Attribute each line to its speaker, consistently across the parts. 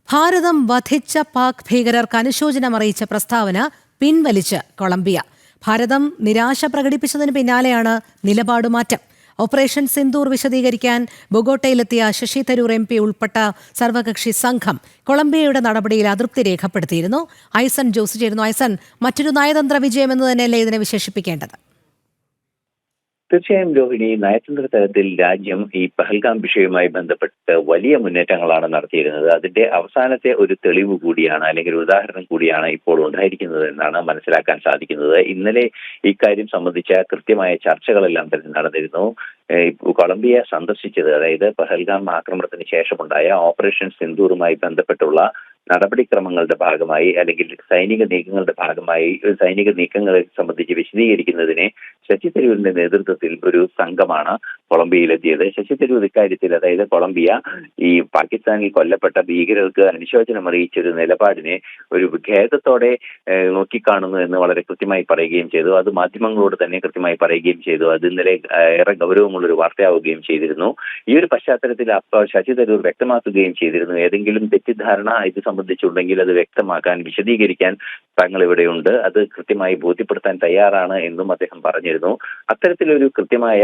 Speaker 1: ഭാരതം വധിച്ച പാക് ഭീകരർക്ക് അനുശോചനം അറിയിച്ച പ്രസ്താവന പിൻവലിച്ച് കൊളംബിയ. ഭാരതം നിരാശ പ്രകടിപ്പിച്ചതിന് പിന്നാലെയാണ് നിലപാടുമാറ്റം. ഓപ്പറേഷൻ സിന്ദൂർ വിശദീകരിക്കാൻ ബൊഗോട്ടയിലെത്തിയ ശശി തരൂർ MP ഉൾപ്പെട്ട സർവകക്ഷി സംഘം കൊളംബിയയുടെ നടപടിയിൽ അതൃപ്തി രേഖപ്പെടുത്തിയിരുന്നു. ഐസൻ ജോസ് ചേരുന്നു. ഐസൻ, മറ്റൊരു നയതന്ത്ര വിജയം എന്ന് തന്നെയല്ലേ ഇതിനെ വിശേഷിപ്പിക്കേണ്ടത്?
Speaker 2: തീർച്ചയായും രോഹിണി, നയതന്ത്ര തലത്തിൽ രാജ്യം ഈ പഹൽഗാം വിഷയവുമായി ബന്ധപ്പെട്ട് വലിയ മുന്നേറ്റങ്ങളാണ് നടത്തിയിരുന്നത്. അതിന്റെ അവസാനത്തെ ഒരു തെളിവ് കൂടിയാണ്, അല്ലെങ്കിൽ ഉദാഹരണം കൂടിയാണ് ഇപ്പോൾ ഉണ്ടായിരിക്കുന്നത് എന്നാണ് മനസ്സിലാക്കാൻ സാധിക്കുന്നത്. ഇന്നലെ ഇക്കാര്യം സംബന്ധിച്ച കൃത്യമായ ചർച്ചകളെല്ലാം തന്നെ നടന്നിരുന്നു. കൊളംബിയ സന്ദർശിച്ചത്, അതായത് പഹൽഗാം ആക്രമണത്തിന് ശേഷമുണ്ടായ ഓപ്പറേഷൻ സിന്ദൂറുമായി ബന്ധപ്പെട്ടുള്ള നടപടിക്രമങ്ങളുടെ ഭാഗമായി, അല്ലെങ്കിൽ സൈനിക നീക്കങ്ങളെ സംബന്ധിച്ച് വിശദീകരിക്കുന്നതിന് ശശി തരൂരിന്റെ നേതൃത്വത്തിൽ ഒരു സംഘമാണ് കൊളംബിയയിലെത്തിയത്. ശശി തരൂർ ഇക്കാര്യത്തിൽ, അതായത് കൊളംബിയ ഈ പാകിസ്ഥാനിൽ കൊല്ലപ്പെട്ട ഭീകരർക്ക് അനുശോചനം അറിയിച്ച ഒരു നിലപാടിനെ ഒരു ഖേദത്തോടെ നോക്കിക്കാണുന്നു എന്ന് വളരെ കൃത്യമായി പറയുകയും ചെയ്തു. അത് മാധ്യമങ്ങളോട് തന്നെ കൃത്യമായി പറയുകയും ചെയ്തു. അത് ഇന്നലെ ഏറെ ഗൗരവമുള്ള ഒരു വാർത്തയാവുകയും ചെയ്തിരുന്നു. ഈ ഒരു പശ്ചാത്തലത്തിൽ ശശി തരൂർ വ്യക്തമാക്കുകയും ചെയ്തിരുന്നു, ഏതെങ്കിലും തെറ്റിദ്ധാരണ ഇത് സംബന്ധിച്ചുണ്ടെങ്കിൽ അത് വ്യക്തമാക്കാൻ, വിശദീകരിക്കാൻ തങ്ങൾ ഇവിടെയുണ്ട്, അത് കൃത്യമായി ബോധ്യപ്പെടുത്താൻ തയ്യാറാണ് എന്നും അദ്ദേഹം പറഞ്ഞിരുന്നു. അത്തരത്തിലൊരു കൃത്യമായ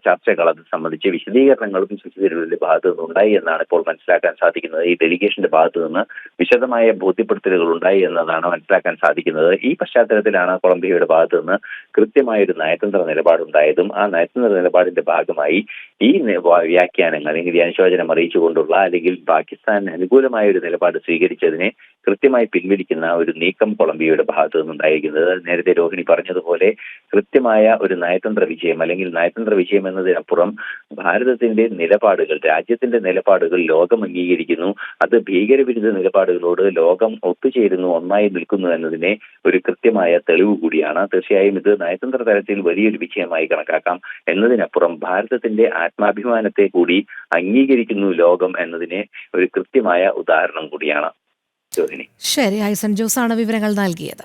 Speaker 2: ചർച്ചകൾ, അത് സംബന്ധിച്ച് വിശദീകരണങ്ങളും ശശി തരൂരിന്റെ ഭാഗത്തു നിന്ന് ഉണ്ടായി എന്നാണ് ഇപ്പോൾ മനസ്സിലാക്കാൻ സാധിക്കുന്നത്. ഈ ഡെലിഗേഷന്റെ ഭാഗത്തു നിന്ന് വിശദമായ ബോധ്യപ്പെടുത്തലുകൾ ഉണ്ടായി എന്നതാണ് മനസ്സിലാക്കാൻ സാധിക്കുന്നത്. ഈ പശ്ചാത്തലത്തിലാണ് കൊളംബിയയുടെ ഭാഗത്തു നിന്ന് കൃത്യമായൊരു നയതന്ത്ര നിലപാടുണ്ടായതും ആ നയതന്ത്ര നിലപാടിന്റെ ഭാഗമായി ഈ വ്യാഖ്യാനങ്ങൾ, അല്ലെങ്കിൽ അനുശോചനം അറിയിച്ചുകൊണ്ടുള്ള, അല്ലെങ്കിൽ പാകിസ്ഥാന് അനുകൂലമായ ഒരു നിലപാട് സ്വീകരിച്ചതിനെ കൃത്യമായി പിൻവലിക്കുന്ന ഒരു നീക്കം കൊളംബിയയുടെ ഭാഗത്തു നിന്നുണ്ടായിരിക്കുന്നത്. നേരത്തെ രോഹിണി പറഞ്ഞതുപോലെ കൃത്യമായ ഒരു നയതന്ത്ര വിജയം, അല്ലെങ്കിൽ നയതന്ത്ര വിജയം എന്നതിനപ്പുറം ഭാരതത്തിന്റെ നിലപാടുകൾ, രാജ്യത്തിന്റെ നിലപാടുകൾ ലോകം അംഗീകരിക്കുന്നു. അത് ഭീകരവിരുദ്ധ നിലപാടുകളോട് ലോകം ഒത്തുചേരുന്നു, ഒന്നായി നിൽക്കുന്നു എന്നതിനെ ഒരു കൃത്യമായ തെളിവ് കൂടിയാണ്. തീർച്ചയായും ഇത് നയതന്ത്ര തലത്തിൽ വലിയൊരു വിജയമായി കണക്കാക്കാം. എന്നതിനപ്പുറം ഭാരതത്തിന്റെ ആത്മാഭിമാനത്തെ കൂടി അംഗീകരിക്കുന്നു ലോകം എന്നതിനെ ഒരു കൃത്യമായ ഉദാഹരണം കൂടിയാണ്.
Speaker 1: ശരി, ഐസൻ ജോസാണ് വിവരങ്ങൾ നൽകിയത്.